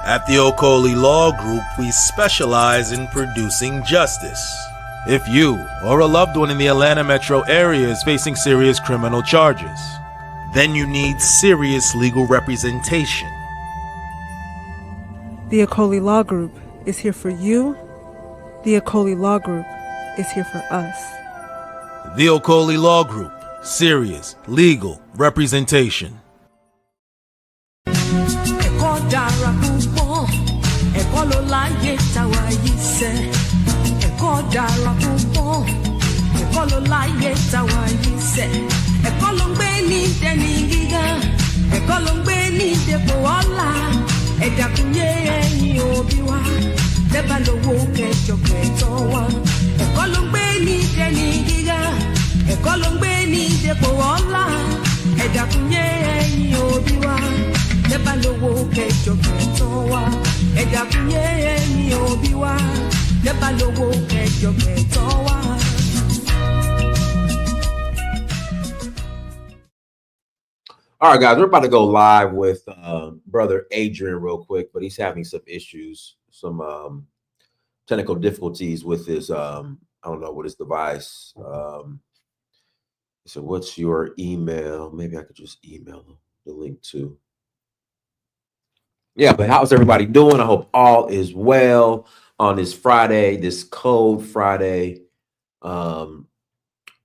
At the Okoli Law Group, we specialize in producing justice. If you or a loved one in the Atlanta metro area is facing serious criminal charges, then you need serious legal representation. The Okoli Law Group is here for you. The Okoli Law Group is here for us. The Okoli Law Group, serious legal representation. Ẹ̀kọ́ ló láyé táwa yìí sẹ́, ẹ̀kọ́ dára púpọ̀. Ẹ̀kọ́ ló láyé táwa yìí sẹ́, ẹ̀kọ́ ló ń gbé ní dẹni gíga, ẹ̀kọ́ ló ń gbé ní dépò ọlá. Ẹ dákun yé ẹ̀yin òbí wa, lẹ́bàá lówó kẹjọ kẹtọ́ wa. Ẹ̀kọ́ ló ń gbé ní dẹni gíga, ẹ̀kọ́ ló ń gbé ní dépò ọlá. Ẹ dákun yé ẹ̀yin òbí wa, lẹ́bàá lówó kẹjọ kẹtọ́ wa. Ẹ dákun yé ẹ̀yin òbí wa, lẹ́bàá lówó kẹjọ kẹtọ́ wa. All right, guys, we're about to go live with brother Adrian real quick, but he's having some issues, some technical difficulties with his, I don't know what his device. So what's your email? Maybe I could just email the link to. Yeah, but how's everybody doing? I hope all is well on this Friday, this cold Friday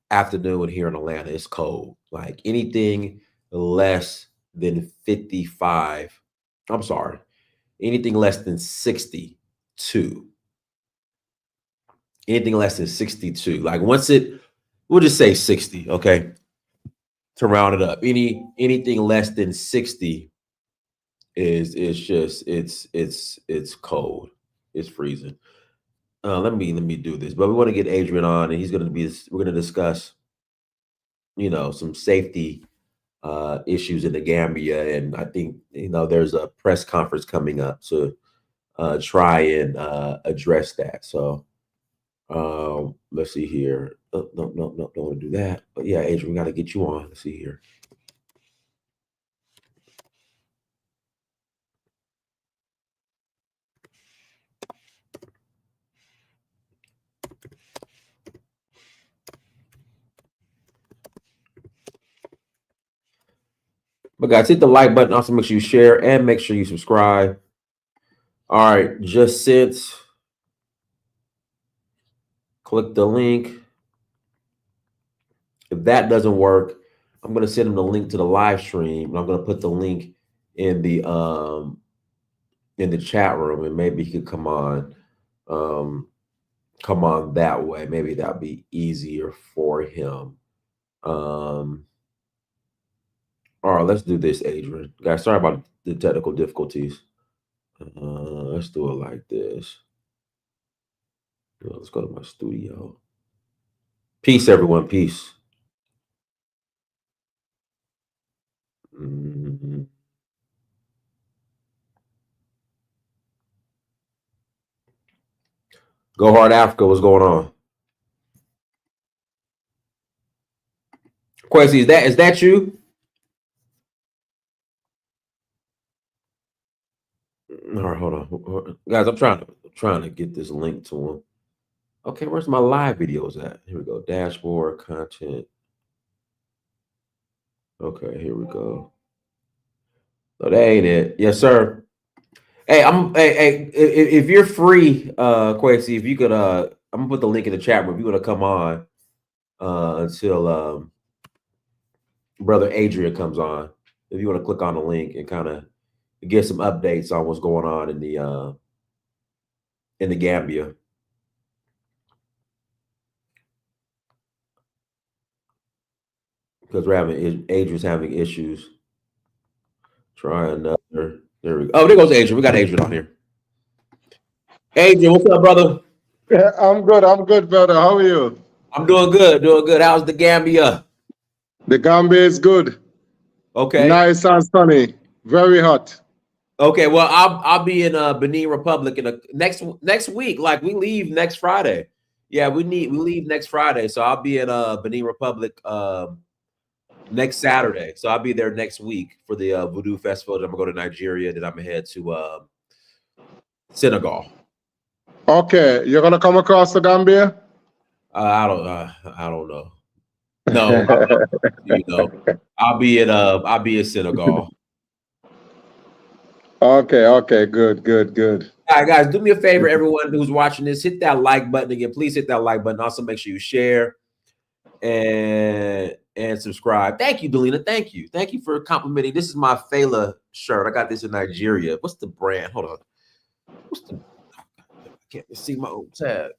afternoon here in Atlanta. It's cold. Like anything less than 55. I'm sorry. Anything less than 62. Anything less than 62. Like once it, we'll just say 60, okay? To round it up. Anything less than 60 is just it's cold. It's freezing. Let me do this. But we want to get Adrian on, and we're going to discuss, you know, some safety issues in the Gambia, and I think, you know, there's a press conference coming up to try and address that. So let's see here. No, don't want to do that. But yeah, Adrian, we got to get you on. Let's see here. But guys, hit the like button. Also, make sure you share and make sure you subscribe. All right, just since click the link. If that doesn't work, I'm going to send him the link to the live stream, and I'm going to put the link in the chat room, and maybe he could come on that way. Maybe that'd be easier for him. All right, let's do this, Adrian. Guys, sorry about the technical difficulties. Let's do it like this. Let's go to my studio. Peace, everyone. Peace. Go Hard Africa, what's going on? Quincy, is that you? All right, hold on, guys. I'm trying to get this link to him. Okay, where's my live videos at? Here we go. Dashboard content. Okay, here we go. No, that ain't it. Yes, sir. Hey, if you're free, Quincy, if you could, I'm gonna put the link in the chat room. If you're gonna come on until brother Adrian comes on. If you want to click on the link and kind of get some updates on what's going on in the Gambia. Because Adrian's having issues. Try another. There we go. Oh, there goes Adrian. We got Adrian on here. Adrian, what's up, brother? Yeah, I'm good, brother. How are you? I'm doing good. How's the Gambia? The Gambia is good. Okay. Nice and sunny. Very hot. Okay, well, I'll be in Benin Republic in next week. Like we leave next Friday. Yeah, we leave next Friday, so I'll be in Benin Republic next Saturday. So I'll be there next week for the Voodoo Festival. Then I'm gonna go to Nigeria. Then I'm gonna head to Senegal. Okay, you're gonna come across the Gambia? I don't know. No, you know, I'll be at Senegal. Okay, good. All right, guys, do me a favor, everyone who's watching this, hit that like button again. Please hit that like button. Also, make sure you share and subscribe. Thank you, Delina. Thank you for complimenting. This is my Fela shirt. I got this in Nigeria. What's the brand? Hold on. I can't see my own tab.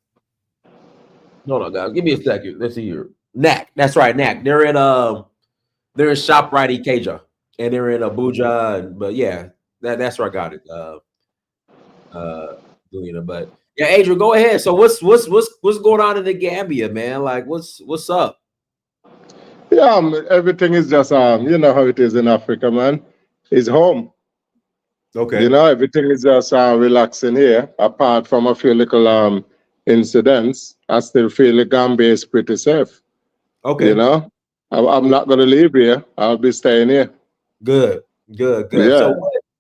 Hold on, guys. Give me a second. Let's see here. Knack. That's right, Knack. They're in ShopRite Ikeja, and they're in Abuja. But yeah, that's where I got it. Delina. But yeah, Adrian, go ahead. So what's going on in the Gambia, man? Like what's up? Yeah, everything is just you know how it is in Africa, man. It's home. Okay. You know, everything is just relaxing here. Apart from a few little incidents, I still feel the Gambia is pretty safe. Okay. You know, I'm not gonna leave here. I'll be staying here. Good. Yeah.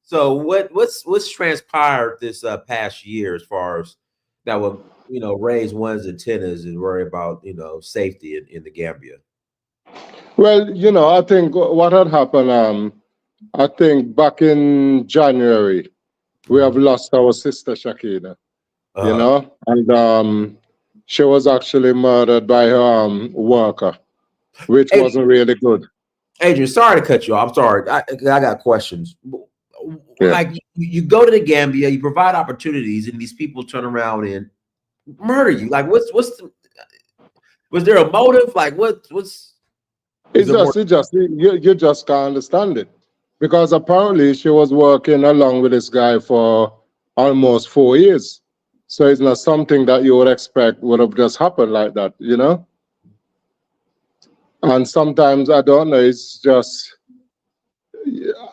So what's transpired this past year as far as that would raise one's antennas and worry about safety in the Gambia? Well, you know, I think what had happened, I think back in January, we have lost our sister Shakina, you know, and she was actually murdered by her worker, which wasn't really good. Adrian, sorry to cut you off. I'm sorry. I got questions. Yeah. Like you go to the Gambia, you provide opportunities, and these people turn around and murder you. Like was there a motive? Like what's you just can't understand it, because apparently she was working along with this guy for almost 4 years. So it's not something that you would expect would have just happened like that, you know? And sometimes I don't know, it's just,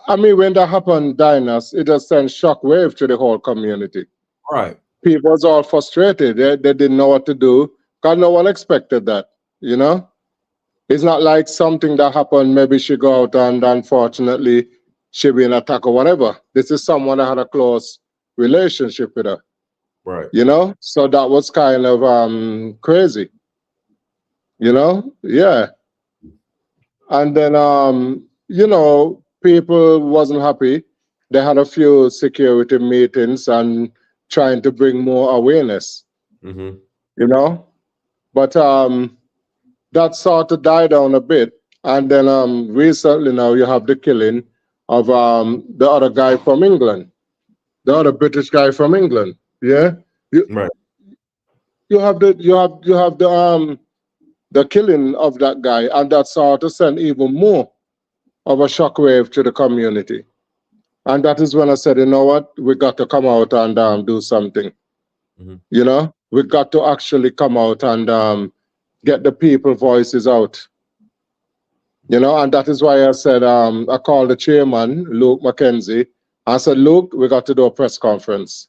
I mean, when that happened, Dinas, it just sent shockwave to the whole community. Right. People was all frustrated. They didn't know what to do because no one expected that, you know? It's not like something that happened, maybe she go out and unfortunately she be in attack or whatever. This is someone that had a close relationship with her. Right. You know? So that was kind of crazy. You know? Yeah. And then you know, people wasn't happy. They had a few security meetings and trying to bring more awareness. Mm-hmm. You know? But that sort of died down a bit. And then recently now you have the killing of the other guy from England, the other British guy from England. Yeah, Right. You have the killing of that guy, and that sort of sent even more of a shockwave to the community. And that is when I said, you know what, we got to come out and do something. Mm-hmm. You know, we got to actually come out and get the people voices out. You know, and that is why I said, I called the chairman, Luke McKenzie. I said, Luke, we got to do a press conference.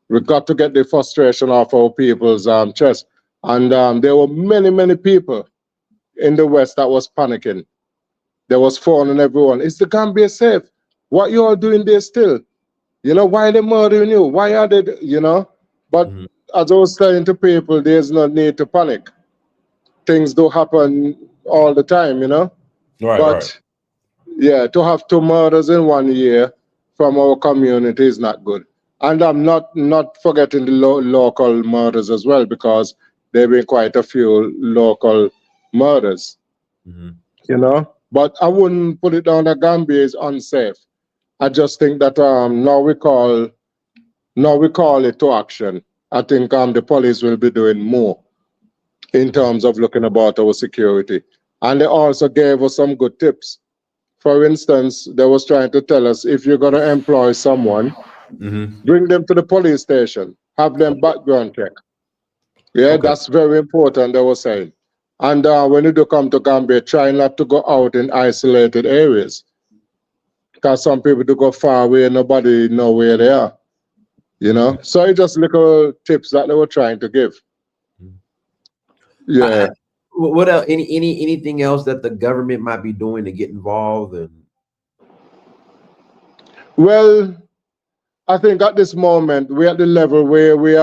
We got to get the frustration off our people's chest. And there were many people in the West that was panicking. There was phoning everyone. Is the Gambia safe? What you all doing there still? You know, why are they murdering you? Why are they, you know? But as I was saying to people, there's no need to panic. Things do happen all the time, you know? But yeah, to have 2 murders in 1 year from our community is not good. And I'm not forgetting the local murders as well, because there have been quite a few local murders, you know? But I wouldn't put it down that Gambia is unsafe. I just think that now we call it to action. I think the police will be doing more in terms of looking about our security. And they also gave us some good tips. For instance, they was trying to tell us, if you're going to employ someone, bring them to the police station, have them background check. Yeah, that's very important, they were saying. And when you do come to Gambia, try not to go out in isolated areas, because some people do go far away and nobody know where they are. You know, so it's just little tips that they were trying to give. Yeah. What else? Anything else that the government might be doing to get involved? And well, I think at this moment we're at the level where we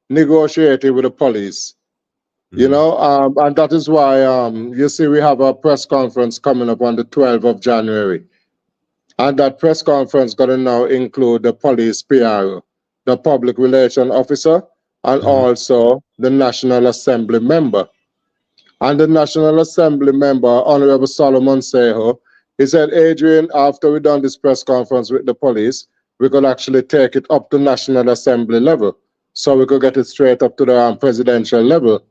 negotiating with the police. You know, and that is why you see we have a press conference coming up on the 12th of January. And that press conference going to now include the police PRO, the public relation officer, and also the National Assembly member. And the National Assembly member, Honorable Solomon Seho, he said, Adrian, after we done this press conference with the police, we could actually take it up to National Assembly level. So we could get it straight up to the presidential level.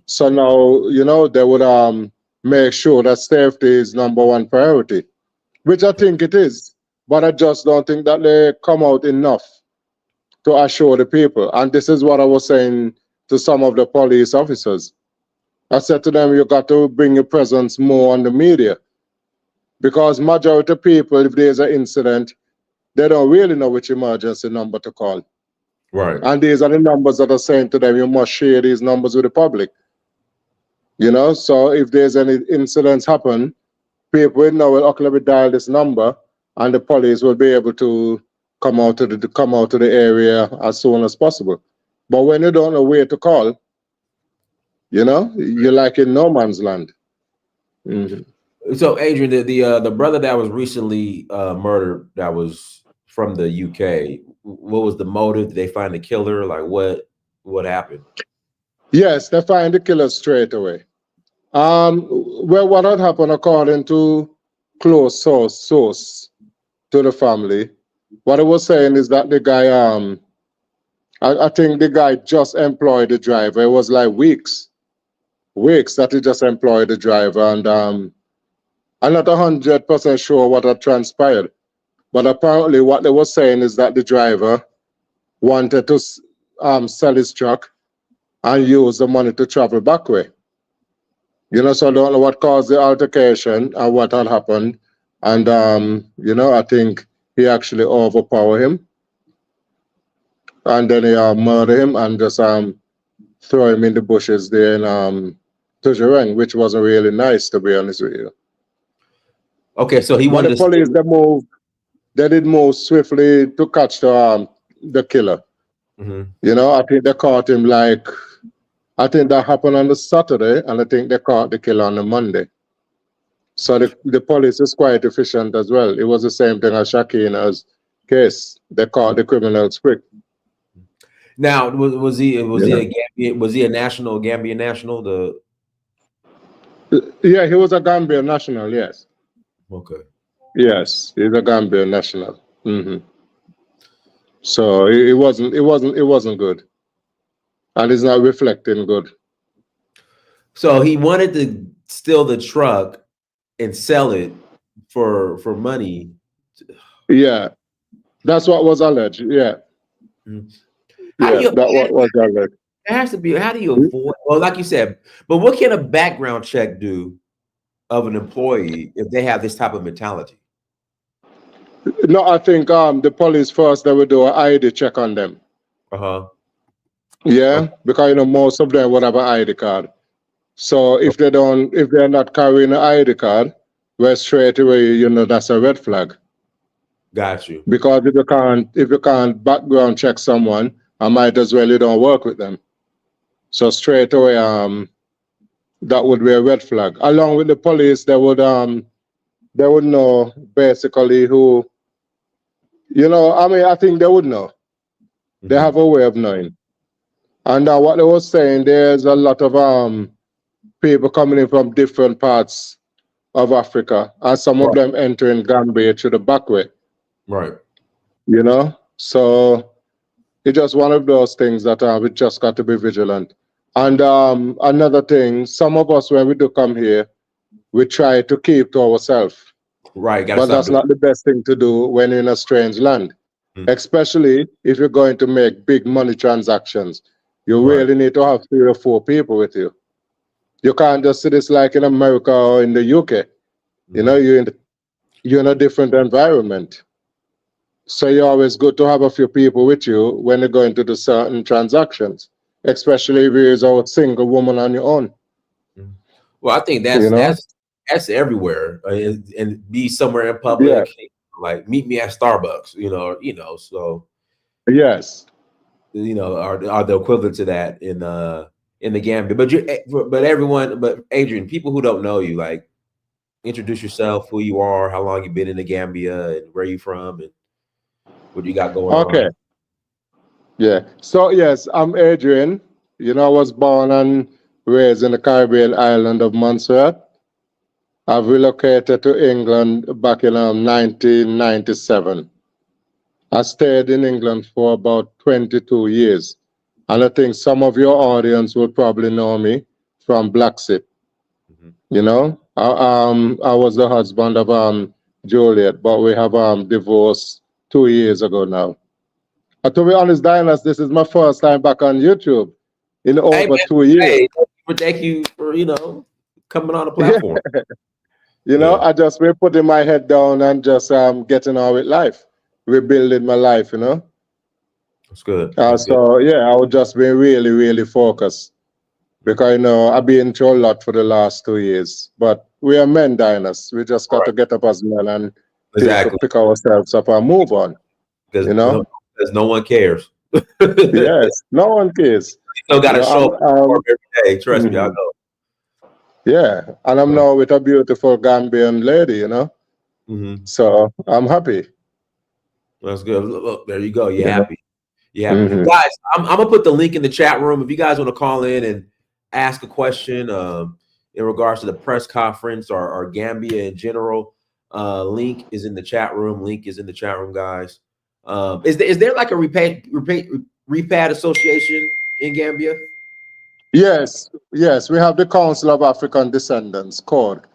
So now, you know, they would make sure that safety is #1 priority, which I think it is. But I just don't think that they come out enough to assure the people. And this is what I was saying to some of the police officers. I said to them, you got to bring your presence more on the media. Because majority of people, if there's an incident, they don't really know which emergency number to call. Right. And these are the numbers that are saying to them, you must share these numbers with the public. You know, so if there's any incidents happen, people will know, well, okay, let me dial this number, and the police will be able to come out to the area as soon as possible. But when you don't know where to call, you know, you're like in no man's land. So, Adrian, the brother that was recently murdered, that was from the UK, what was the motive? Did they find the killer? Like, what happened? Yes, they find the killer straight away. Well, what had happened, according to close source to the family, what I was saying is that the guy, I think the guy just employed the driver. It was like weeks that he just employed the driver, and I'm not 100% sure what had transpired. But apparently what they were saying is that the driver wanted to sell his truck and use the money to travel back way. You know, so I don't know what caused the altercation and what had happened. And, you know, I think he actually overpowered him. And then he murdered him and just throw him in the bushes there in Tujereng, which wasn't really nice, to be honest with you. Okay, so he wanted the police, they did move swiftly to catch the killer. You know, I think they caught him I think that happened on the Saturday, and I think they caught the killer on the Monday. So the police is quite efficient as well. It was the same thing as Shakina's case. They caught the criminals quick. Now, was he a national, Gambian national? Yeah, he was a Gambian national. Yes. Okay. Yes, he's a Gambian national. So it wasn't good, and it's not reflecting good. So he wanted to steal the truck and sell it for money. Yeah, that's what was alleged. Yeah, what was alleged. It has to be. How do you avoid? Well, like you said, but what can a background check do of an employee if they have this type of mentality? No, I think the police first, they would do an ID check on them. Yeah, because you know most of them would have an ID card. So if they're not carrying an ID card, well, straight away, you know, that's a red flag. Got you. Because if you can't background check someone, I might as well you don't work with them. So straight away, that would be a red flag. Along with the police, they would know basically who, you know, I mean, I think they would know. They have a way of knowing. And what they were saying, there's a lot of people coming in from different parts of Africa, and some of them entering Gambia through the back way. Right. You know, so it's just one of those things that we just got to be vigilant. And another thing, some of us, when we do come here, we try to keep to ourselves. Right. But that's not the best thing to do when you're in a strange land, especially if you're going to make big money transactions. You really need to have 3 or 4 people with you. You can't just see this like in America or in the UK. You know, you're in a different environment. So you're always good to have a few people with you when you're going to do certain transactions, especially if you're a single woman on your own. Well, I think that's everywhere, and be somewhere in public, like meet me at Starbucks, so Yes. are the equivalent to that in the Gambia. But Adrian, people who don't know you, like introduce yourself, who you are, how long you've been in the Gambia, and where you from, and what you got going Okay. on. Yeah. So yes, I'm Adrian. I was born and raised in the Caribbean island of Montserrat. I've relocated to England back in 1997. I stayed in England for about 22 years. And I think some of your audience will probably know me from Blacksit. I was the husband of Juliet, but we have divorced 2 years ago now. To be honest, Dinas, this is my first time back on YouTube in Hey, over man, 2 years. thank you for coming on the platform. Yeah. I just been putting my head down and just getting on with life, rebuilding my life. That's good. That's good. So yeah, I would just be really, really focused because I've been through a lot for the last 2 years. But we are men, Dinas. We just got to get up as men and pick ourselves up and move on. Because no one cares. Yes, no one cares. You still got to show up every day. Trust me, I know. Yeah, and I'm now with a beautiful Gambian lady, So I'm happy. That's good. Look, there you go. You're happy. Yeah, guys. I'm gonna put the link in the chat room if you guys want to call in and ask a question in regards to the press conference or Gambia in general. Link is in the chat room. Link is in the chat room, guys. Is there like a repad association in Gambia? Yes. We have the Council of African Descendants, CODE.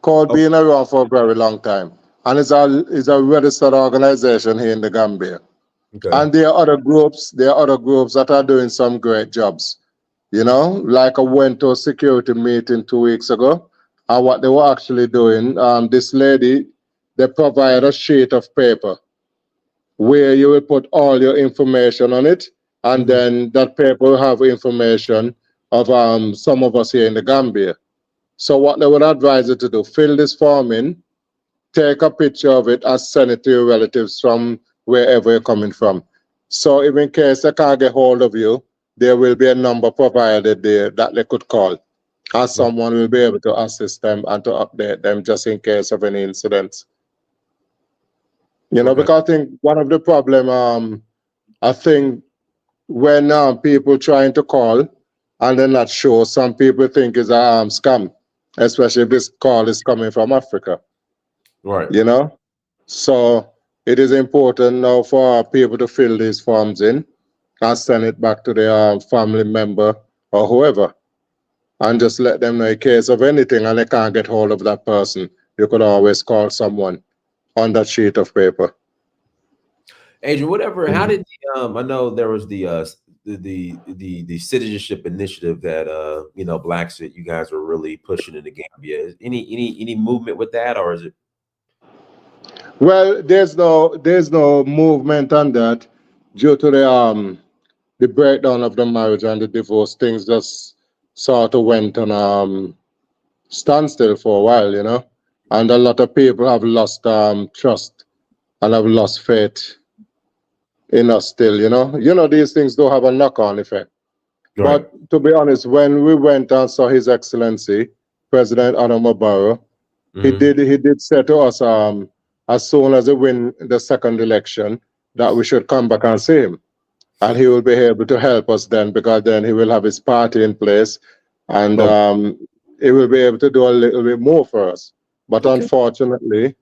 CODE being around for a very long time, and it's a registered organization here in the Gambia. Okay. And there are other groups. That are doing some great jobs. Like I went to a security meeting 2 weeks ago, and what they were actually doing, this lady, they provide a sheet of paper where you will put all your information on it, and then that paper will have information of some of us here in the Gambia. So what they would advise you to do, fill this form in, take a picture of it, and send it to your relatives from wherever you're coming from. So if in case they can't get hold of you, there will be a number provided there that they could call, and someone will be able to assist them and to update them just in case of any incidents. Because I think one of the problem, I think when people trying to call and they're not sure, some people think it's a scam, especially if this call is coming from Africa. Right. So it is important now for people to fill these forms in and send it back to their family member or whoever, and just let them know in case of anything and they can't get hold of that person, you could always call someone on that sheet of paper. Adrian, whatever. How did I know there was the citizenship initiative that Blacksit, you guys were really pushing in the Gambia. Any movement with that, or is it? Well, there's no movement on that due to the breakdown of the marriage and the divorce. Things just sort of went on standstill for a while, and a lot of people have lost trust and have lost faith in us still, these things do have a knock-on effect. Right. But to be honest, when we went and saw His Excellency President Adama Barrow, he did say to us as soon as he win the second election that we should come back and see him, and he will be able to help us then, because then he will have his party in place, and he will be able to do a little bit more for us. But unfortunately,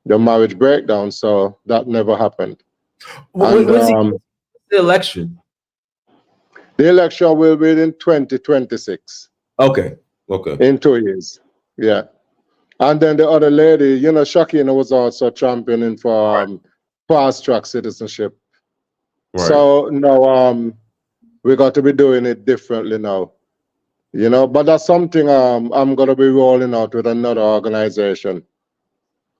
the marriage breakdown, so that never happened. When's the election? The election will be in 2026. Okay. In 2 years. Yeah. And then the other lady, Shakina was also championing for fast track citizenship. Right. So now we got to be doing it differently now. But that's something I'm gonna be rolling out with another organization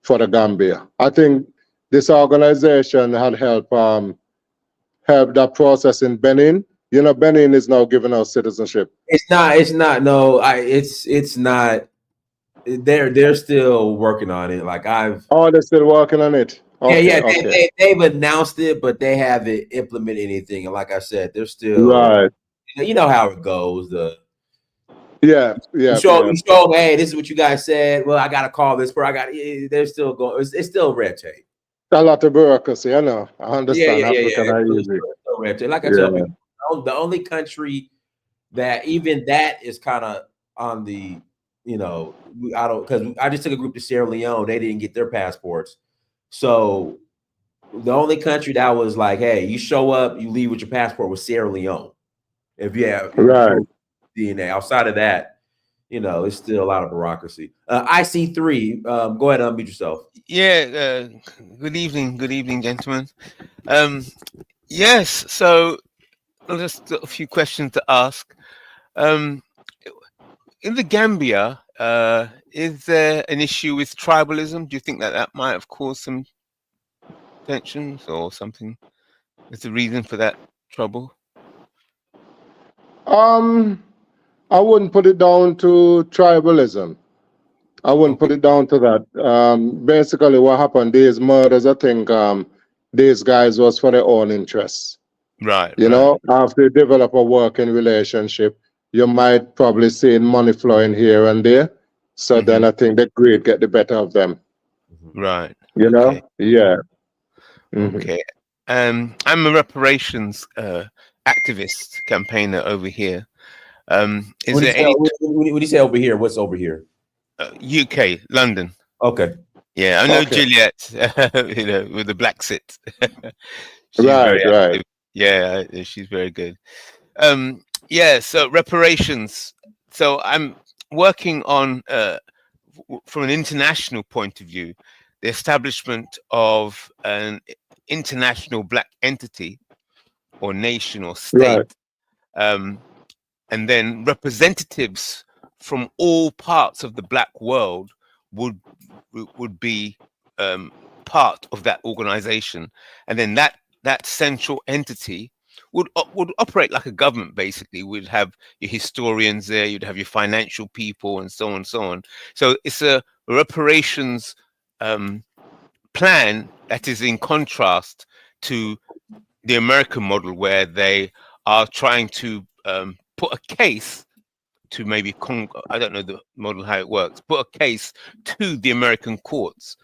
for the Gambia. I think this organization had helped that process in Benin. Benin is now giving us citizenship. It's not. No, it's not. they're still working on it. Like Oh, they're still working on it. Okay, okay. They've announced it, but they haven't implemented anything. And like I said, they're still, Right. you know how it goes. Yeah. You show, hey, this is what you guys said. Well, I gotta call this they're still going. It's still red tape. A lot of bureaucracy, I know. I understand. Yeah. African are It's easy. still red tape. Like I tell people, the only country that even that is kind of on the, because I just took a group to Sierra Leone. They didn't get their passports. So the only country that was like, hey, you show up, you leave with your passport was Sierra Leone. If you have DNA. Outside of that, it's still a lot of bureaucracy. IC3, go ahead and unmute yourself. Yeah, good evening, gentlemen. Yes, so I've just got a few questions to ask. In the Gambia, is there an issue with tribalism? Do you think that might have caused some tensions or something? Is the reason for that trouble? I wouldn't put it down to tribalism. I wouldn't put it down to that. Basically, what happened, these murders, I think these guys was for their own interests. Right. You know, after you develop a working relationship, you might probably see money flowing here and there. So then I think the greed get the better of them. Right. You know? Yeah. Okay. I'm a reparations activist campaigner over here. When you say over here, what's over here? UK, London. Okay. Yeah, I know Juliet, with the black sit. Right. Yeah, she's very good. Yeah, so reparations. So I'm working on, from an international point of view, the establishment of an international black entity or nation or state. And then representatives from all parts of the black world would be part of that organization, and then that central entity would operate like a government. Basically, would have your historians there, you'd have your financial people, and so on and so on. So it's a reparations plan that is in contrast to the American model, where they are trying to put a case to maybe I don't know the model how it works, put a case to the American courts,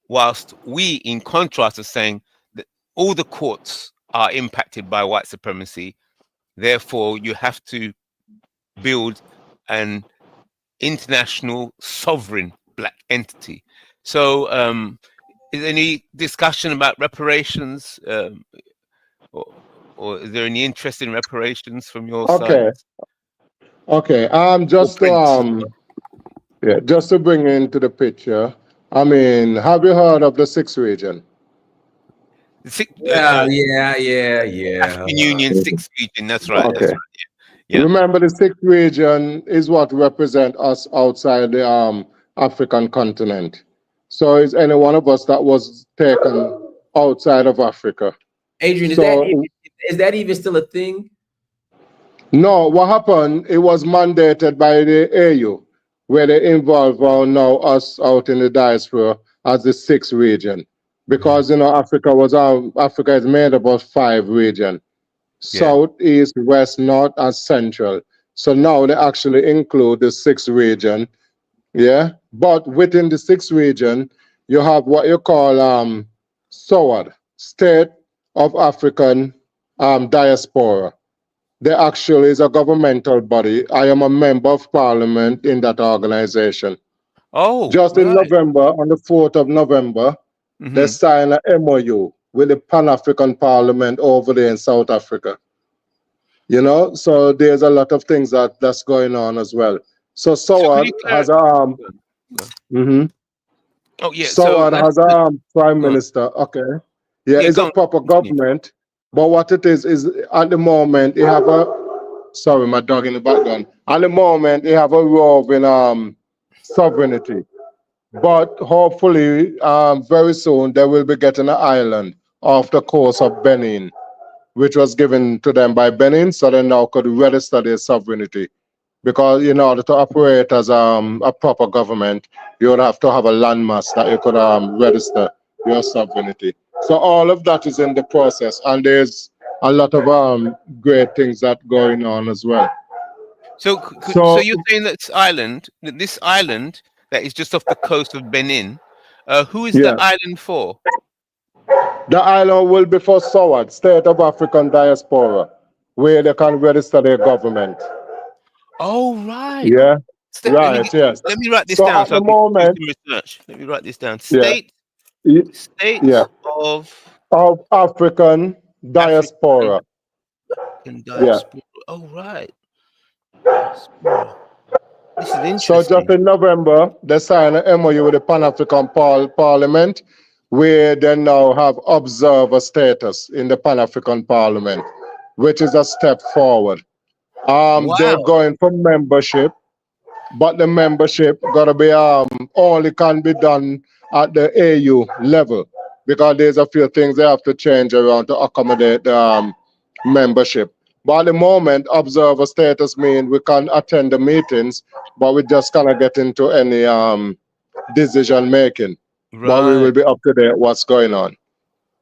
whilst we, in contrast, are saying that all the courts are impacted by white supremacy. Therefore, you have to build an international sovereign black entity. So, is there any discussion about reparations, or is there any interest in reparations from your side? Okay. Just to bring into the picture. I mean, have you heard of the 6th region? Yeah. African Union 6th region. That's right. Okay. That's right. Yeah. Remember, the 6th region is what represents us outside the African continent. So, is any one of us that was taken outside of Africa? Adrian, is that even still a thing? No, what happened, it was mandated by the AU, where they involve now us out in the diaspora as the 6th region. Because, Africa is made up of 5 regions: South, East, West, North, and Central. So now they actually include the 6th region. Yeah. But within the 6th region, you have what you call SOAD, State of African Diaspora. There actually is a governmental body. I am a member of parliament in that organization. Just in November, on the 4th of November, they signed an MOU with the Pan-African Parliament over there in South Africa. So there's a lot of things that's going on as well. So SOAD has SOAD has a prime minister. Okay. Yeah, it's a proper government. But what it is at the moment, they have sorry, my dog in the background. At the moment, they have a roving sovereignty. But hopefully, very soon, they will be getting an island off the coast of Benin, which was given to them by Benin, so they now could register their sovereignty. because in order to operate as a proper government, you would have to have a landmass that you could register your sovereignty. So all of that is in the process, and there's a lot of great things that going on as well. So, so you're saying that this island that is just off the coast of Benin, who is the yeah, island for? the island will be for SOAD, State of African Diaspora, where they can register their government. Oh, right. Yeah, Let right, yes. me write this So down at so I the can do moment, some research. Let me write this down. yeah, State yeah, of of African diaspora. African Yeah. diaspora. Oh, right. Diaspora. This is So just interesting. in November, they signed an MOU with the Pan-African Parliament, where they now have observer status in the Pan-African Parliament, which is a step forward. They're Wow. going for membership, but the membership gotta be only can be done at the AU level, because there's a few things they have to change around to accommodate the membership. But at the moment, observer status means we can attend the meetings, but we just cannot get into any decision making. But we Right. will be up to date what's going on.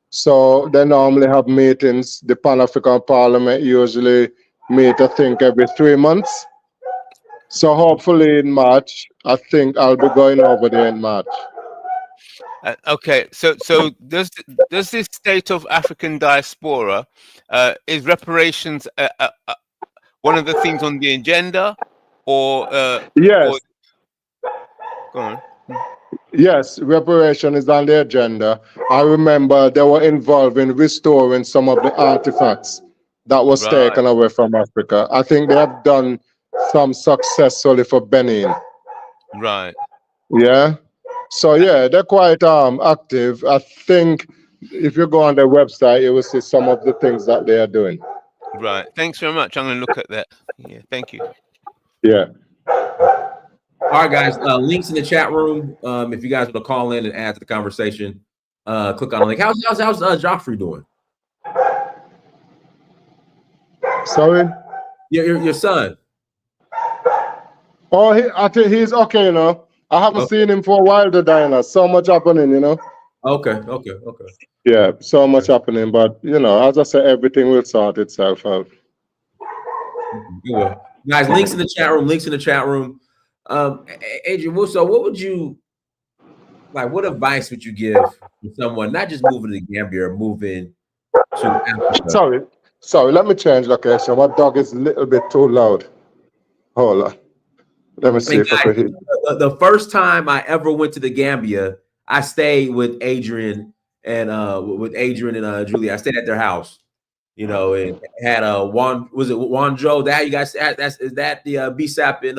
So they normally have meetings. The Pan-African Parliament usually meet, I think, every 3 months. So hopefully in March, I think I'll be going over there in March. Okay, so does this State of African Diaspora is reparations one of the things on the agenda, or Yes, go on. yes, reparation is on the agenda. I remember they were involved in restoring some of the artifacts that was Right. taken away from Africa. I think they have done some successfully for Benin. Right. Yeah. So yeah, they're quite active. I think if you go on their website, you will see some of the things that they are doing. Right. Thanks very much. I'm going to look at that. Yeah. Thank you. Yeah. All right, guys. Links in the chat room. If you guys want to call in and add to the conversation, click on the link. How's Joffrey doing? Sorry. Your son. Oh, I think he's okay, you know. I haven't seen him for a while, the Diana. So much happening, you know. Okay. Yeah, so much happening, but you know, as I said, everything will sort itself out. Good. Guys, links in the chat room. Links in the chat room. Adrian, so what would you like? What advice would you give to someone not just moving to Gambia or moving to Africa? Sorry. Let me change location. My dog is a little bit too loud. Hold on. Let me see if I can hear. The first time I ever went to the Gambia, I stayed with Adrian and Julie. I stayed at their house, you know, and had Wanjo? That you guys is that the BSAP in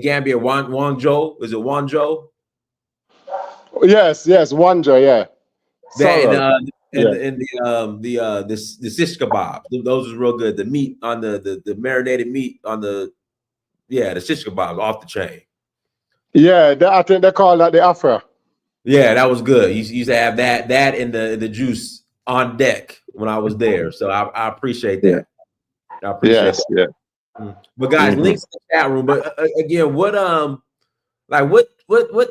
Gambia? Wanjo? Is it Wanjo? Yes, Wanjo, yeah. The shish kebab. Those was real good. The meat on the marinated meat on the shish kebab off the chain. Yeah, I think they call that the Afra. Yeah, that was good. You used to have that and the juice on deck when I was there. So I appreciate that. I appreciate that. Yeah. But guys, links in the chat room. But again, what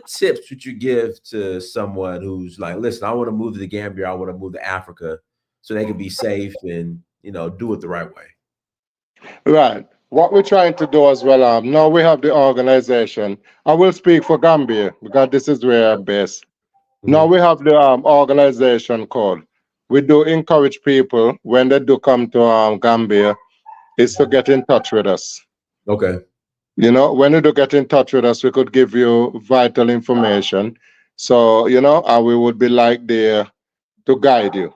tips would you give to someone who's like, listen, I want to move to the Gambia, I want to move to Africa, so they can be safe and do it the right way? Right. What we're trying to do as well, now we have the organization. I will speak for Gambia because this is where I'm based. Now we have the organization called. We do encourage people when they do come to Gambia is to get in touch with us. Okay. You know, when you do get in touch with us, we could give you vital information. So, and we would be like there to guide you.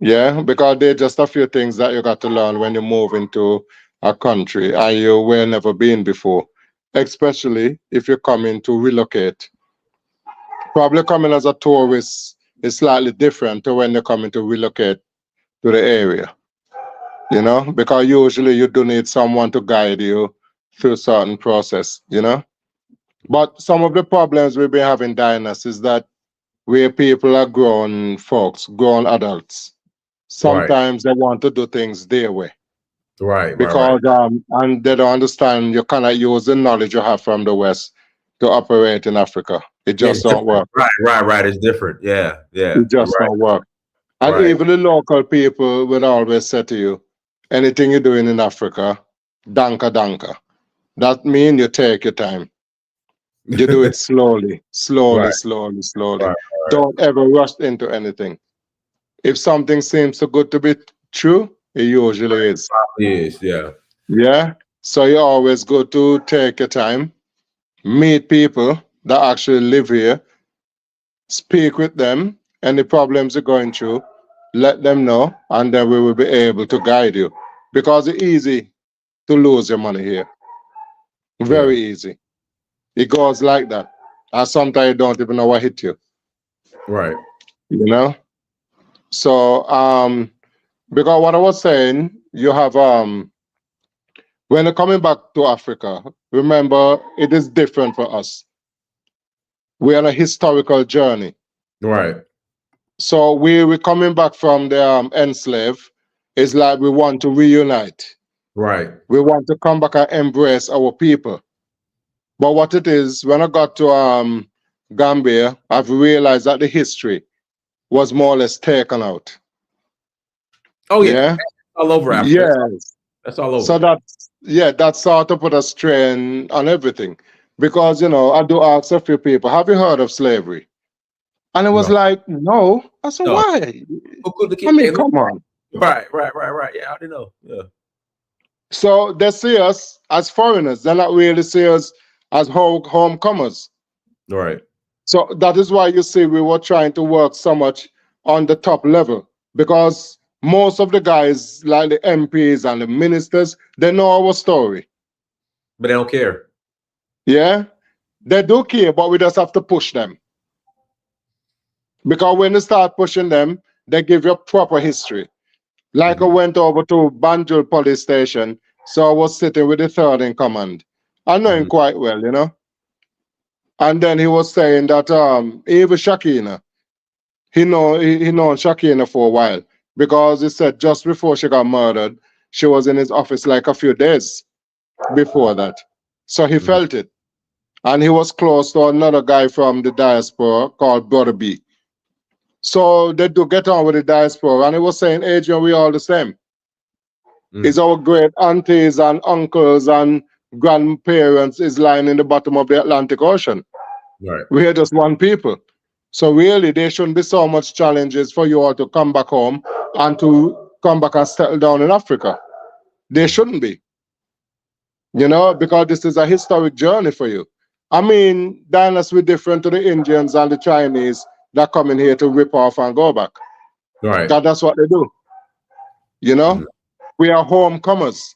Yeah, because there are just a few things that you got to learn when you move into a country and you were never been before, especially if you're coming to relocate. Probably coming as a tourist is slightly different to when you're coming to relocate to the area, because usually you do need someone to guide you through a certain process, But some of the problems we've been having, Dinas, is that where people are grown folks, grown adults, sometimes they want to do things their way. Right. because and they don't understand you cannot use the knowledge you have from the West to operate in Africa. It just It's don't different. work. Right. It's different. Yeah. It You're just right. don't work. And Right. even the local people will always say to you, anything you're doing in Africa, danka danka. That means you take your time. You do it slowly. Right. Right. Don't ever rush into anything. If something seems so good to be true, it usually is. Yes. Yeah. Yeah. So you always go to take your time, meet people that actually live here, speak with them, any problems you're going through, let them know, and then we will be able to guide you. Because it's easy to lose your money here. Very easy. It goes like that. And sometimes you don't even know what hit you. Right. You know? So because what I was saying, you have when you're coming back to Africa, remember it is different for us. We're on a historical journey. Right. So we're coming back from the enslaved. It's like we want to reunite. Right. We want to come back and embrace our people. But what it is, when I got to Gambia, I've realized that the history was more or less taken out. Oh yeah. Yeah. All over Africa. Yes. That's all over. So that sort of put a strain on everything. Because I do ask a few people, have you heard of slavery? And it was like, no. I said, No. why? I mean, come on. Right. Yeah, I don't know. Yeah. So they see us as foreigners. They're not really see us as homecomers. Right. So that is why you see we were trying to work so much on the top level, because most of the guys, like the MPs and the ministers, they know our story. But they don't care. Yeah, they do care, but we just have to push them. Because when you start pushing them, they give you proper history. Like I went over to Banjul police station, so I was sitting with the third in command. I know him quite well, And then he was saying that even Shakina, he known Shakina for a while, because he said just before she got murdered, she was in his office like a few days before that. So he felt it. And he was close to another guy from the diaspora called Brother B. So they do get on with the diaspora. And he was saying, Adrian, we all the same. It's our great aunties and uncles and grandparents is lying in the bottom of the Atlantic Ocean. Right. We're just one people. So really, there shouldn't be so much challenges for you all to come back home and to come back and settle down in Africa. There shouldn't be. Because this is a historic journey for you. I mean, Diners we're different to the Indians and the Chinese that come in here to rip off and go back. Right. That's what they do. We are homecomers.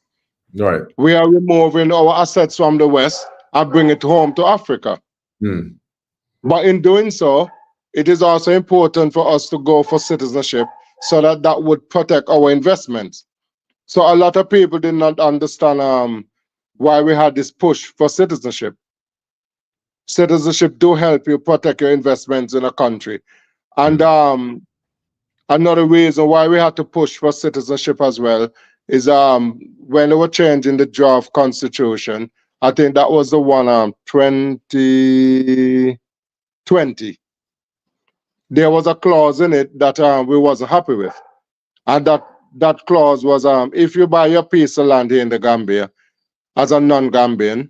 Right. We are removing our assets from the West and bring it home to Africa. But in doing so, it is also important for us to go for citizenship so that would protect our investments. So a lot of people did not understand why we had this push for citizenship. Citizenship do help you protect your investments in a country. And another reason why we had to push for citizenship as well is when they were changing the draft constitution, I think that was the one 2020. There was a clause in it that we wasn't happy with. And that clause was if you buy your piece of land here in the Gambia as a non-Gambian,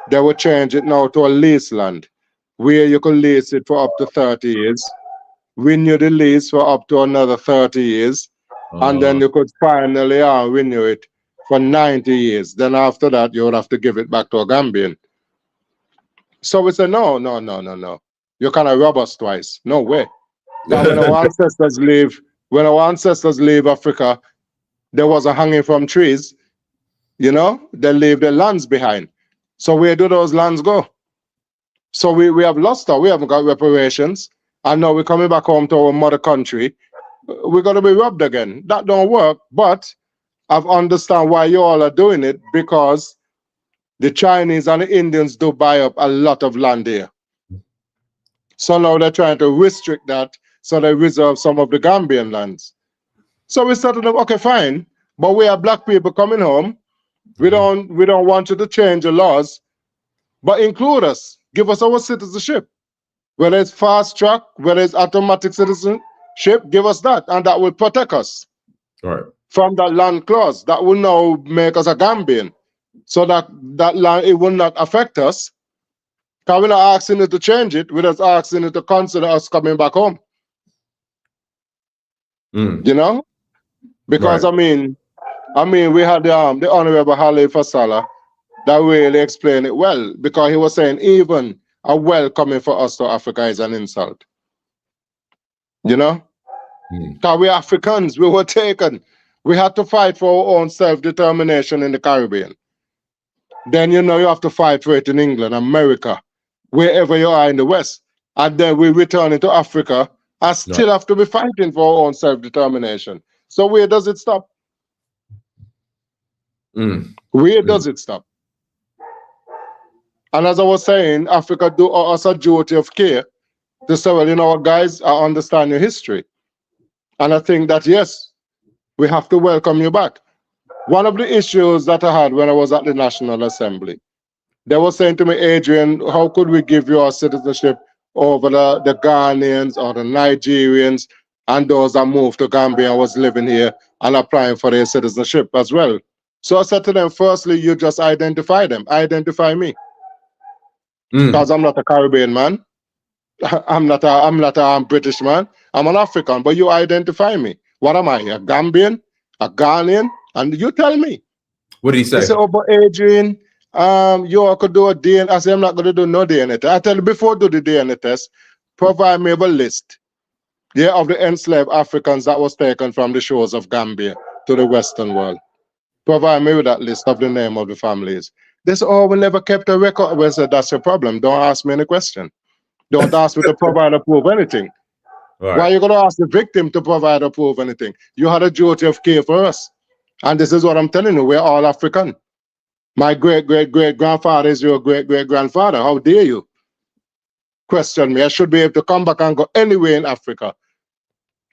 they will change it now to a lease land, where you can lease it for up to 30 years, renew the lease for up to another 30 years, and then you could finally renew it for 90 years. Then after that, you would have to give it back to a Gambian. So we said, no. You cannot rob us twice. No way. But when our ancestors leave Africa, there was a hanging from trees. They leave their lands behind. So where do those lands go? So we have lost we haven't got reparations. And now we're coming back home to our mother country. We're going to be robbed again. That don't work. But I've understand why you all are doing it, because the Chinese and the Indians do buy up a lot of land here. So now they're trying to restrict that, so they reserve some of the Gambian lands. So we said to them, okay, fine. But we have black people coming home. We don't want you to change the laws, but include us. Give us our citizenship. Whether it's fast track, whether it's automatic citizenship, give us that, and that will protect us from that land clause. That will now make us a Gambian, so that land, it will not affect us. Because we're not asking you to change it, we're just asking you to consider us coming back home. You know? Because I mean, we had the Honorable Halil Fasala that really explained it well, because he was saying even a welcoming for us to Africa is an insult. You know? Because we're Africans, we were taken. We had to fight for our own self-determination in the Caribbean. Then, you know, you have to fight for it in England, America, wherever you are in the West. And then we return into Africa and still have to be fighting for our own self-determination. So where does it stop? Where does it stop? And as I was saying, Africa do us a duty of care to say, well, you know what, guys, I understand your history. And I think that, yes, we have to welcome you back. One of the issues that I had when I was at the National Assembly, they were saying to me, Adrian, how could we give you our citizenship over the Ghanaians or the Nigerians and those that moved to Gambia and was living here and applying for their citizenship as well? So I said to them, firstly, you just identify them. Identify me. Because I'm not a Caribbean man. I'm not a British man. I'm an African, but you identify me. What am I? A Gambian? A Ghanaian? And you tell me. What did he say? He said, oh, but Adrian, you could do a DNA. I said, I'm not going to do no DNA test. I tell you, before do the DNA test, provide me with a list, of the enslaved Africans that was taken from the shores of Gambia to the Western world. Provide me with that list of the name of the families. They said, oh, we never kept a record. We said, that's your problem. Don't ask me any question. Don't ask me to provide or prove anything. Why are you going to ask the victim to provide or prove anything? You had a duty of care for us. And this is what I'm telling you. We're all African. My great-great-great-grandfather is your great-great-grandfather. How dare you question me? I should be able to come back and go anywhere in Africa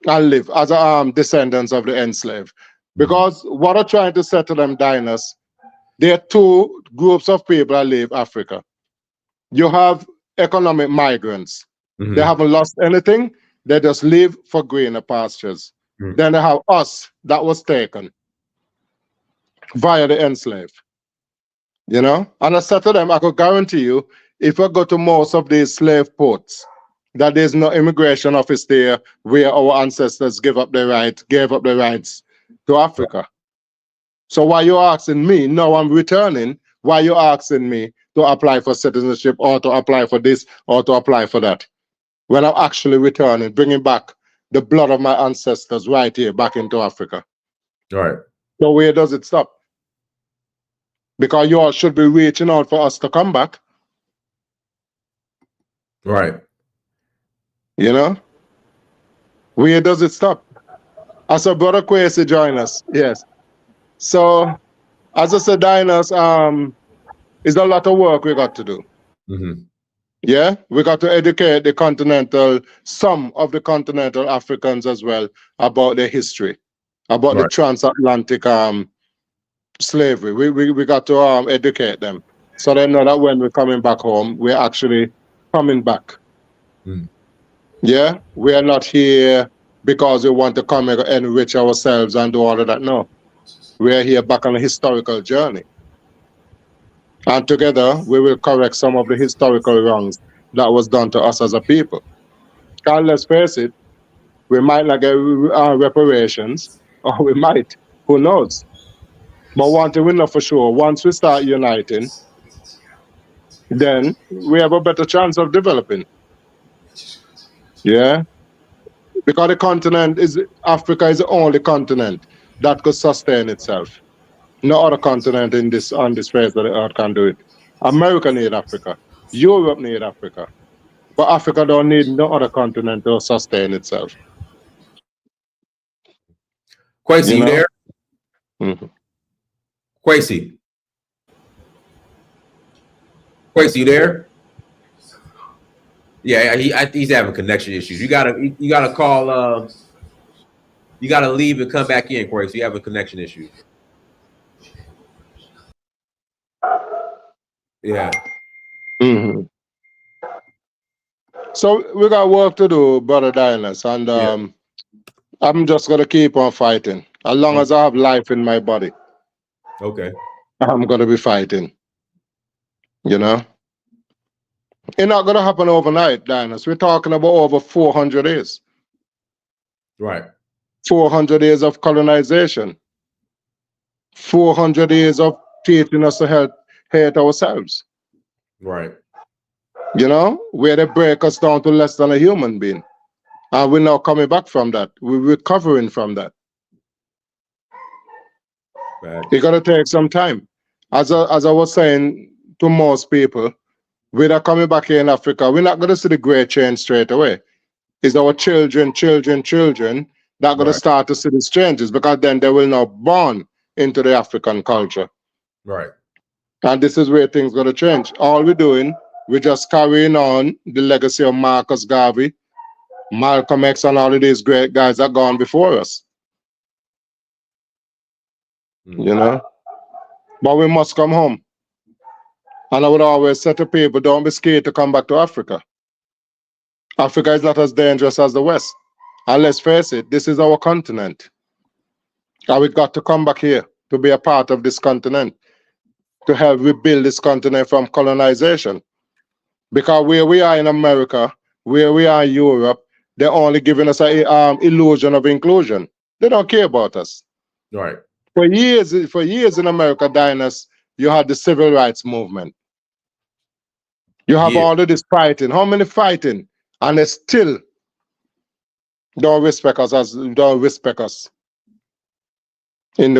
and live as descendants of the enslaved. Because what I'm trying to say to them, diners, there are two groups of people that leave Africa. You have economic migrants. They haven't lost anything. They just live for greener pastures. Then they have us that was taken via the enslaved. You know? And I said to them, I could guarantee you, if I go to most of these slave ports, that there's no immigration office there where our ancestors gave up their rights to Africa. So why you asking me? No, I'm returning. Why you asking me to apply for citizenship or to apply for this or to apply for that? When I'm actually returning, bringing back the blood of my ancestors right here back into Africa. So where does it stop? Because you all should be reaching out for us to come back. You know? Where does it stop? As a brother Kwesi join us. Yes. So, as I said, diners, it's a lot of work we got to do. Yeah, we got to educate some of the continental Africans as well about their history, about the transatlantic slavery. We got to educate them so they know that when we're coming back home, we're actually coming back. Yeah, we are not here because we want to come and enrich ourselves and do all of that. No, we are here back on a historical journey. And together, we will correct some of the historical wrongs that was done to us as a people. And let's face it, we might not get reparations, or we might, who knows? But one thing we know for sure, once we start uniting, then we have a better chance of developing. Yeah? Because Africa is the only continent that could sustain itself. No other continent on this face of the earth can do it. America need Africa. Europe need Africa. But Africa don't need no other continent to sustain itself. Kwesi, you there? Kwesi, you there? Yeah, he's having connection issues. You gotta call You got to leave and come back in, Corey. So you have a connection issue. Yeah. Mhm. So we got work to do, brother Dynas, and I'm just gonna keep on fighting. As long as I have life in my body, Okay. I'm gonna be fighting. You know, it's not gonna happen overnight, Dynas. We're talking about over 400 years. Right. 400 years of colonization. 400 years of teaching us to hate ourselves. Right. You know, where they break us down to less than a human being. And we're now coming back from that. We're recovering from that. Right. It's gonna take some time. As I was saying to most people, we're not coming back here in Africa. We're not gonna see the great change straight away. It's our children that are gonna start to see these changes, because then they will now born into the African culture. Right. And this is where things gonna change. All we're doing, we're just carrying on the legacy of Marcus Garvey, Malcolm X, and all of these great guys that gone before us. You know? But we must come home. And I would always say to people, don't be scared to come back to Africa. Africa is not as dangerous as the West. And let's face it, this is our continent. And we got to come back here to be a part of this continent, to help rebuild this continent from colonization. Because where we are in America, where we are in Europe, they're only giving us an illusion of inclusion. They don't care about us. Right. For years in America, Dynas, you had the civil rights movement. You have all of this fighting. How many fighting? And they still don't respect us in the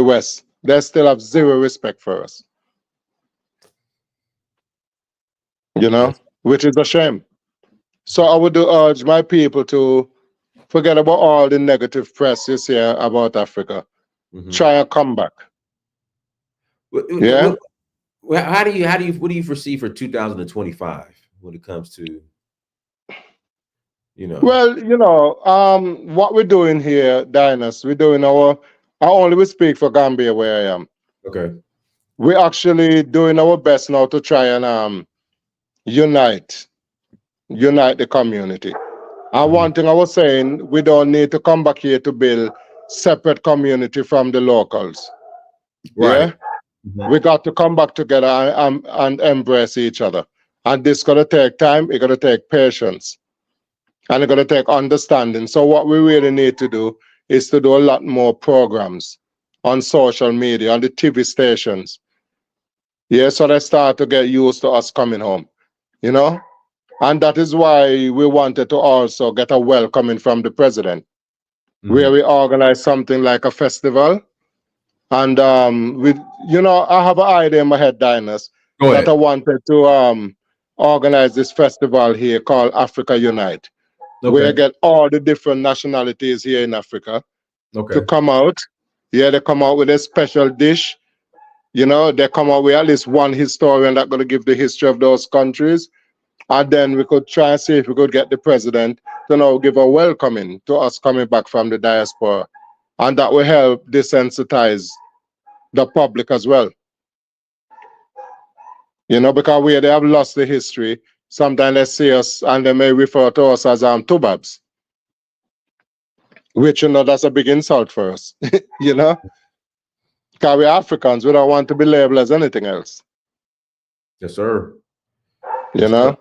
West. They still have zero respect for us. You know, which is a shame. So I would urge my people to forget about all the negative press you see about Africa. Try and come back. Yeah. What do you foresee for 2025 when it comes to, you know? Well, you know, what we're doing here, Dynas, we're doing I only will speak for Gambia where I am. Okay. We're actually doing our best now to try and unite the community. And one thing I was saying, we don't need to come back here to build separate community from the locals. Right. Yeah? We got to come back together and embrace each other. And this gonna take time, it's gonna take patience, and it's gonna take understanding. So what we really need to do is to do a lot more programs on social media, on the TV stations. Yeah, so they start to get used to us coming home, you know? And that is why we wanted to also get a welcoming from the president, where we organize something like a festival. And you know, I have an idea in my head, Dynas, that I wanted to organize this festival here called Africa Unite, where I get all the different nationalities here in Africa to come out. Yeah, they come out with a special dish. You know, they come out with at least one historian that's going to give the history of those countries. And then we could try and see if we could get the president to now give a welcoming to us coming back from the diaspora. And that will help desensitize the public as well. You know, because where they have lost the history, sometimes they see us and they may refer to us as tubabs, which, you know, that's a big insult for us, you know? Because we're Africans, we don't want to be labeled as anything else. Yes, sir. You know?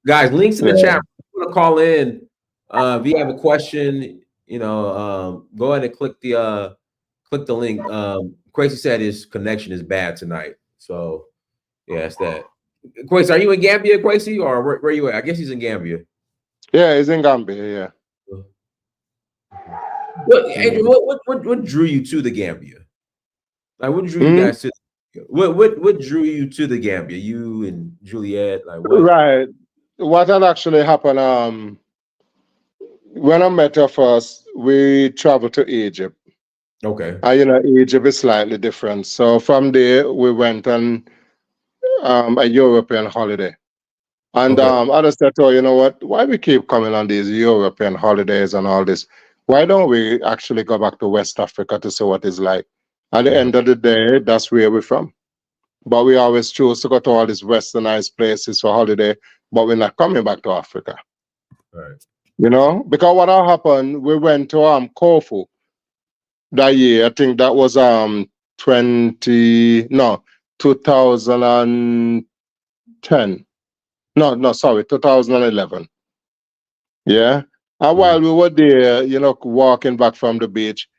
Guys, links in the chat. If you want to call in, if you have a question, you know, go ahead and click the link. Quasi said his connection is bad tonight. So, yeah, it's that. Quasi, are you in Gambia, Quasi, or where are you at? I guess he's in Gambia. Yeah, he's in Gambia, yeah. Adrian, what drew you to the Gambia? Like, what drew you guys to? What drew you to the Gambia? You and Juliet, like what? Right. What had actually happened? When I met her first, we traveled to Egypt. Okay. And you know, Egypt is slightly different. So from there, we went on a European holiday. And I just said to her, you know what? Why we keep coming on these European holidays and all this? Why don't we actually go back to West Africa to see what it's like? At the end of the day, that's where we're from. But we always choose to go to all these westernized places for holiday, but we're not coming back to Africa. Right. You know, because what happened, we went to Kofu that year. I think that was 2010. No, sorry, 2011. Yeah. And while we were there, you know, walking back from the beach,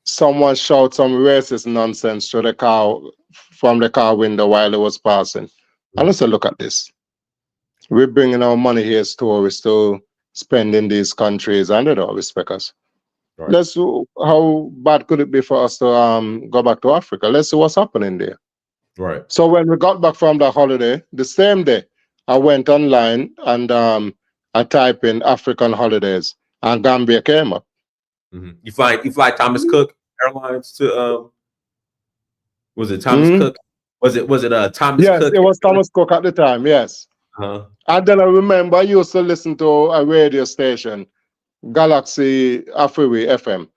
someone shouted some racist nonsense to the car from the car window while it was passing. And I said, look at this. We're bringing our money here as tourists to spend in these countries, and they don't respect us. Right. Let's see how bad could it be for us to go back to Africa. Let's see what's happening there. Right. So when we got back from the holiday, the same day, I went online and I typed in African holidays, and Gambia came up. You fly Thomas Cook Airlines to was it Thomas Cook? Was it Thomas Yes, Cook? it was Thomas Cook at the time, yes. And then I remember I used to listen to a radio station, Galaxy Afriwe FM,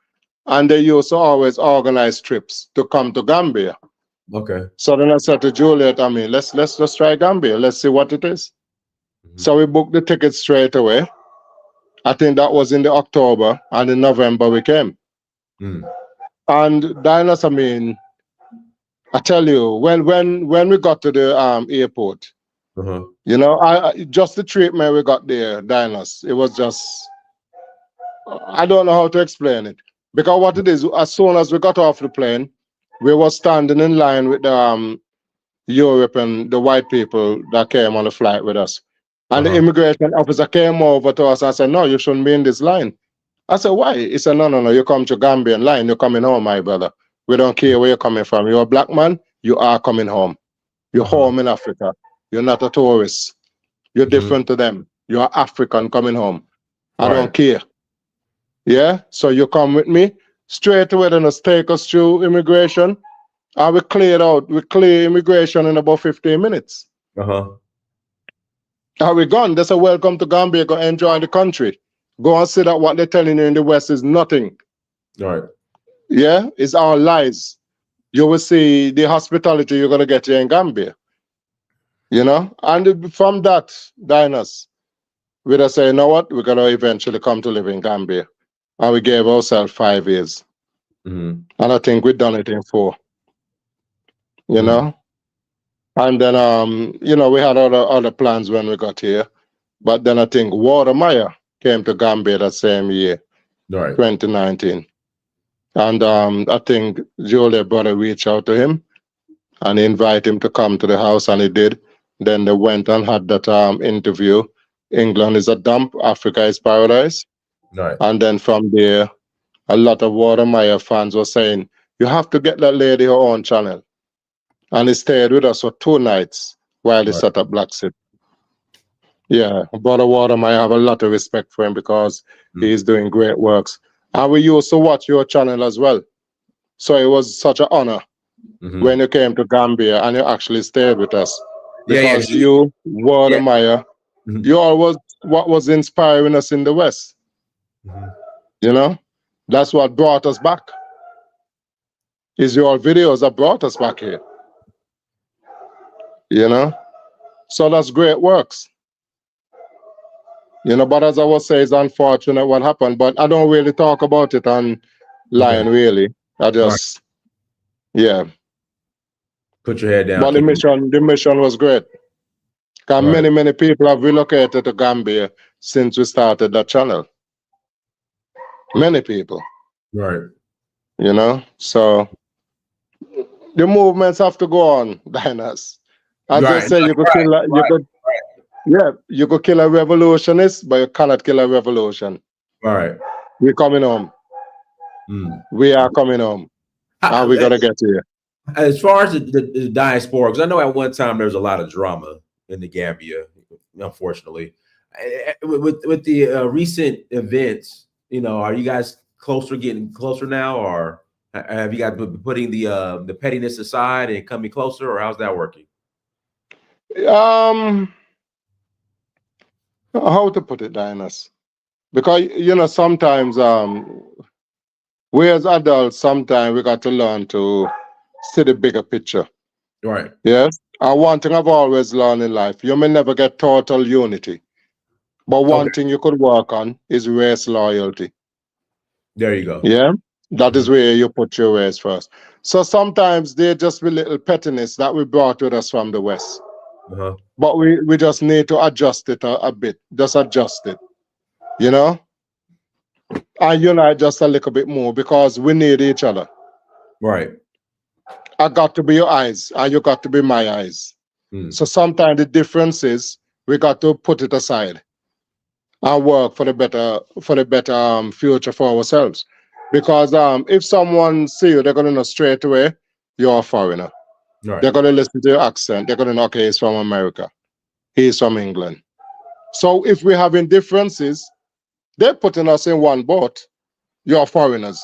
and they used to always organize trips to come to Gambia. Okay. So then I said to Juliet, I mean, let's try Gambia. Let's see what it is. So we booked the tickets straight away. I think that was in the October, and in November we came. And Dinas, I mean, I tell you, when we got to the airport, you know, I just the treatment we got there, Dinas, it was just, I don't know how to explain it. Because what it is, as soon as we got off the plane, we were standing in line with the Europe and the white people that came on the flight with us. And the immigration officer came over to us and said, no, you shouldn't be in this line. I said, why? He said, no, you come to Gambian line, you're coming home, my brother. We don't care where you're coming from. You're a black man, you are coming home. You're home in Africa. You're not a tourist. You're different to them. You're African coming home. I don't care. Yeah? So you come with me. Straight away, then take us through immigration. And we clear immigration in about 15 minutes. Are we gone? They say, welcome to Gambia, go enjoy the country. Go and see that what they're telling you in the West is nothing. Right. Yeah, it's our lies. You will see the hospitality you're going to get here in Gambia. You know? And from that, Dinas, we just say, you know what? We're going to eventually come to live in Gambia. And we gave ourselves 5 years. And I think we've done it in 4. You know? And then, you know, we had other plans when we got here. But then I think Watermeyer came to Gambia that same year, 2019. And I think Julia brother reached out to him and invite him to come to the house, and he did. Then they went and had that interview. England is a dump, Africa is paradise. And then from there, a lot of Watermeyer fans were saying, you have to get that lady her own channel. And he stayed with us for 2 nights while he set up Black City. Yeah, Brother Watermeyer, I have a lot of respect for him because he's doing great works. And we used to watch your channel as well. So it was such an honor when you came to Gambia and you actually stayed with us. Because you, Watermeyer, you always what was inspiring us in the West. You know? That's what brought us back. It's your videos that brought us back here. You know? So that's great works. You know, but as I was saying, it's unfortunate what happened, but I don't really talk about it online, really. I just, put your head down. But the mission was great. Because many people have relocated to Gambia since we started that channel. Many people. Right. You know, so the movements have to go on, Dinas. As I say, you could kill you could kill a revolutionist, but you cannot kill a revolution. Right. We're coming home. We are coming home. And we're gonna get here. As far as the diaspora, because I know at one time there was a lot of drama in the Gambia, unfortunately. With the recent events, you know, are you guys getting closer now, or have you guys been putting the pettiness aside and coming closer, or how's that working? How to put it, Dinas? Because sometimes we as adults sometimes we got to learn to see the bigger picture. Right. Yes. And one thing I've always learned in life, you may never get total unity. But one thing you could work on is race loyalty. There you go. Yeah. That is where you put your race first. So sometimes there just be little pettiness that we brought with us from the West. Uh-huh. But we just need to adjust it a bit. Just adjust it. And unite just a little bit more because we need each other. Right. I got to be your eyes and you got to be my eyes. So sometimes the difference is we got to put it aside and work for the better future for ourselves. Because if someone see you, they're gonna know straight away you're a foreigner. Right. They're gonna listen to your accent. They're gonna know, okay, he's from America, he's from England. So if we're having differences, they're putting us in one boat. You're foreigners.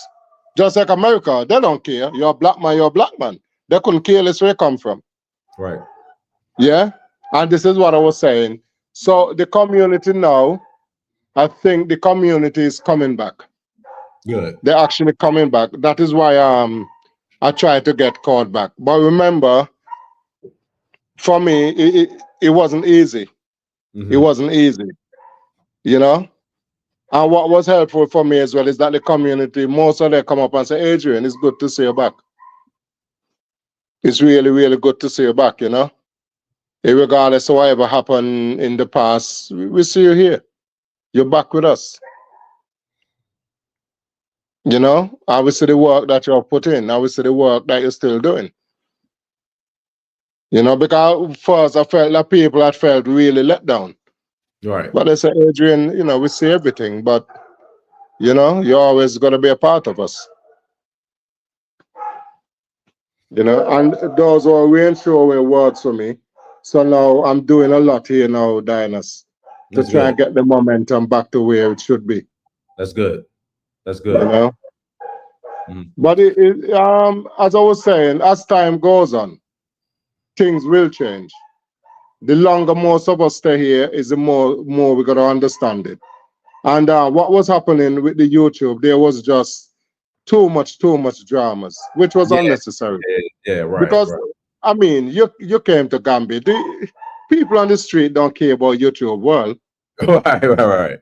Just like America, they don't care. You're a black man, you're a black man. They couldn't care less where you come from. Right. Yeah. And this is what I was saying. So the community now, I think the community is coming back. Good. They're actually coming back. That is why I try to get called back. But remember, for me, it wasn't easy. It wasn't easy. And what was helpful for me as well is that the community, most of them come up and say, Adrian, it's good to see you back. It's really, really good to see you back, Regardless of whatever happened in the past, we see you here. You're back with us. Obviously the work that you've put in, obviously the work that you're still doing. Because first I felt that people had felt really let down. Right. But they say, Adrian, we see everything, but you're always gonna be a part of us. And those were reassuring words for me. So now I'm doing a lot here now, Dinas, to try and get the momentum back to where it should be. That's good. That's good. But as I was saying, as time goes on, things will change. The longer most of us stay here, is the more we got to understand it. And what was happening with the YouTube, there was just too much dramas, which was unnecessary. Yeah, right. Because I mean, you came to Gambia. The people on the street don't care about YouTube world. Right.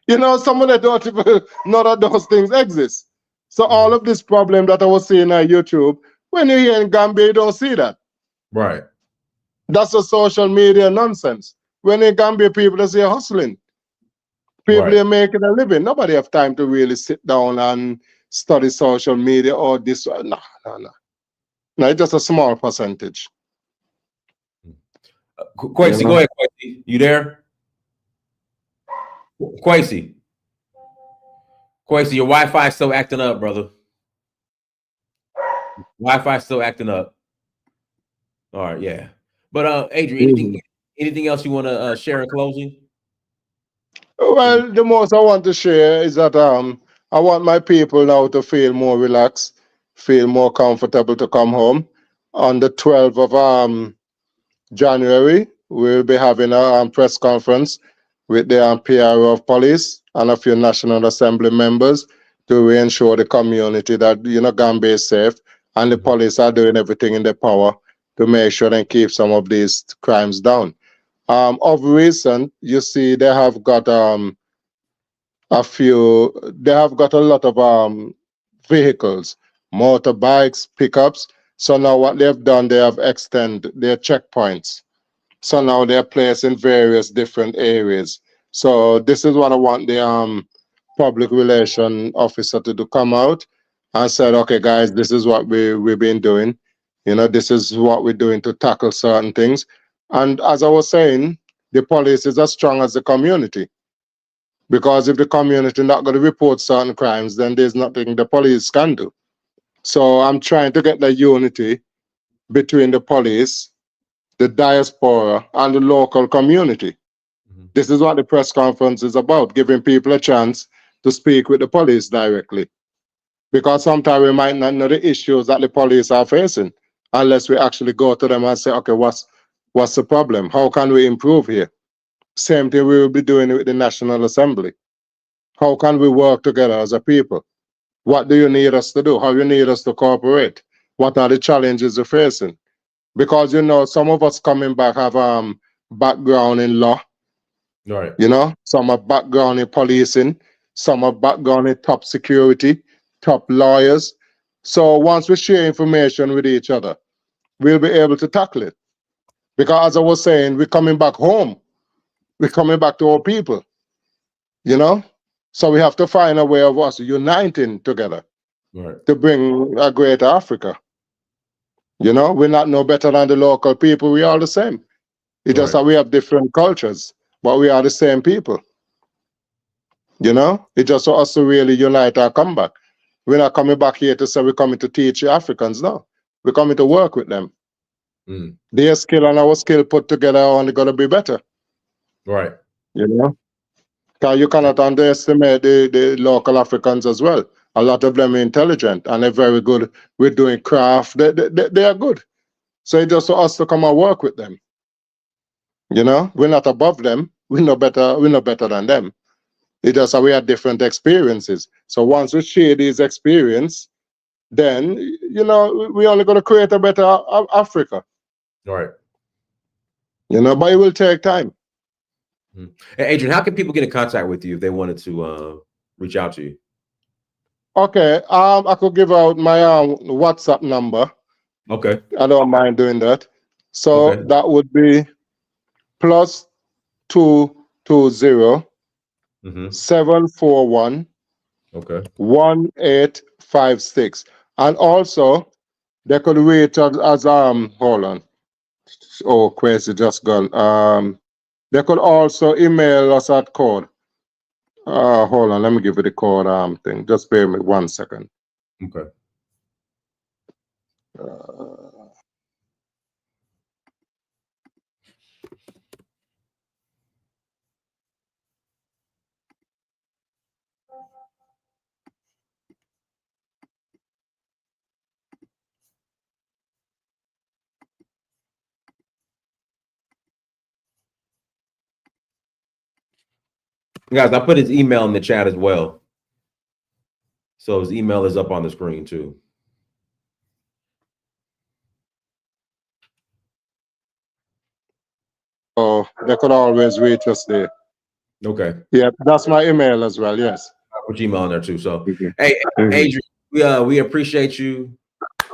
Some of them don't even know that those things exist. So all of this problem that I was seeing on YouTube, when you're here in Gambia, you don't see that. Right. That's a social media nonsense. When in Gambia, people are say hustling. People are making a living. Nobody have time to really sit down and study social media or this. No. It's just a small percentage. Quasi, go ahead, Quasi. You there? Quasi, your Wi-Fi is still acting up, brother. Wi-Fi is still acting up. All right, yeah. But Adrian, anything else you want to share in closing? Well, the most I want to share is that I want my people now to feel more relaxed, feel more comfortable to come home. On the 12th of January, we'll be having a press conference with the PRO of police and a few National Assembly members to ensure the community that Gambia is safe, and the police are doing everything in their power to make sure they keep some of these crimes down. Of recent, you see, they have got a lot of vehicles, motorbikes, pickups. So now what they've done, they have extended their checkpoints. So now they're placed in various different areas. So this is what I want the public relation officer to do, come out and said, okay, guys, this is what we've been doing. This is what we're doing to tackle certain things. And as I was saying, the police is as strong as the community. Because if the community not going to report certain crimes, then there's nothing the police can do. So I'm trying to get the unity between the police, the diaspora, and the local community. This is what the press conference is about, giving people a chance to speak with the police directly. Because sometimes we might not know the issues that the police are facing unless we actually go to them and say, okay, what's the problem? How can we improve here? Same thing we will be doing with the National Assembly. How can we work together as a people? What do you need us to do? How you need us to cooperate? What are the challenges you're facing? Because you know, some of us coming back have background in law. Right. You know, some have background in policing, some have background in top security, top lawyers. So once we share information with each other, we'll be able to tackle it. Because as I was saying, we're coming back home. We're coming back to our people. You know? So we have to find a way of us uniting together Right. to bring a greater Africa. You know, we're not no better than the local people. We are the same. It's just that we have different cultures, but we are the same people. You know, it's just for us to really unite our comeback. We're not coming back here to say we're coming to teach Africans. No, we're coming to work with them. Mm. Their skill and our skill put together are only going to be better. Right. You know, because you cannot underestimate the local Africans as well. A lot of them are intelligent and they're very good with doing craft. They are good. So it's just for us to come and work with them. You know, we're not above them. We're no better than them. It's just that we have different experiences. So once we share these experiences, then, you know, we're only going to create a better Africa. Right. You know, but it will take time. Mm. Hey, Adrian, how can people get in contact with you if they wanted to reach out to you? Okay, I could give out my WhatsApp number. Okay. I don't mind doing that. So Okay. that would be +220 741 Okay. 1856. And also they could reach as hold on. Oh, crazy just gone. They could also email us at code. Hold on, let me give you the code thing. Just bear me 1 second. Okay. Guys, I put his email in the chat as well. So his email is up on the screen too. Oh, they could always reach us there. Okay. Yeah, that's my email as well. Yes. I put your email in there too. So, Mhm. hey, Mhm. Adrian, we appreciate you.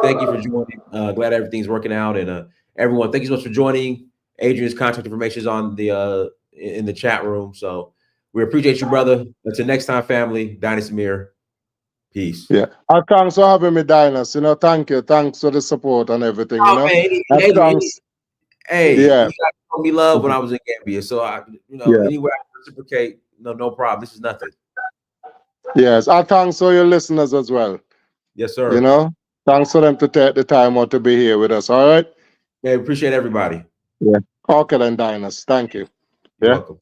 Thank you for joining. Glad everything's working out, and everyone, thank you so much for joining. Adrian's contact information is on the in the chat room. So we appreciate you, brother. Until next time, family. Dynasty Mir. Peace. Yeah. Thanks for having me, Dinas. You know, thank you. Thanks for the support and everything, you Oh know. man, And thanks. hey, Yeah. you got to show me love when I was in Gambia. So Yeah. anywhere I can reciprocate, no problem. This is nothing. Yes. And thanks for your listeners as well. Yes, sir. You know, thanks for them to take the time out to be here with us. All right. Yeah, appreciate everybody. Yeah. Okay then, Dinas. Thank you. You're Yeah. welcome.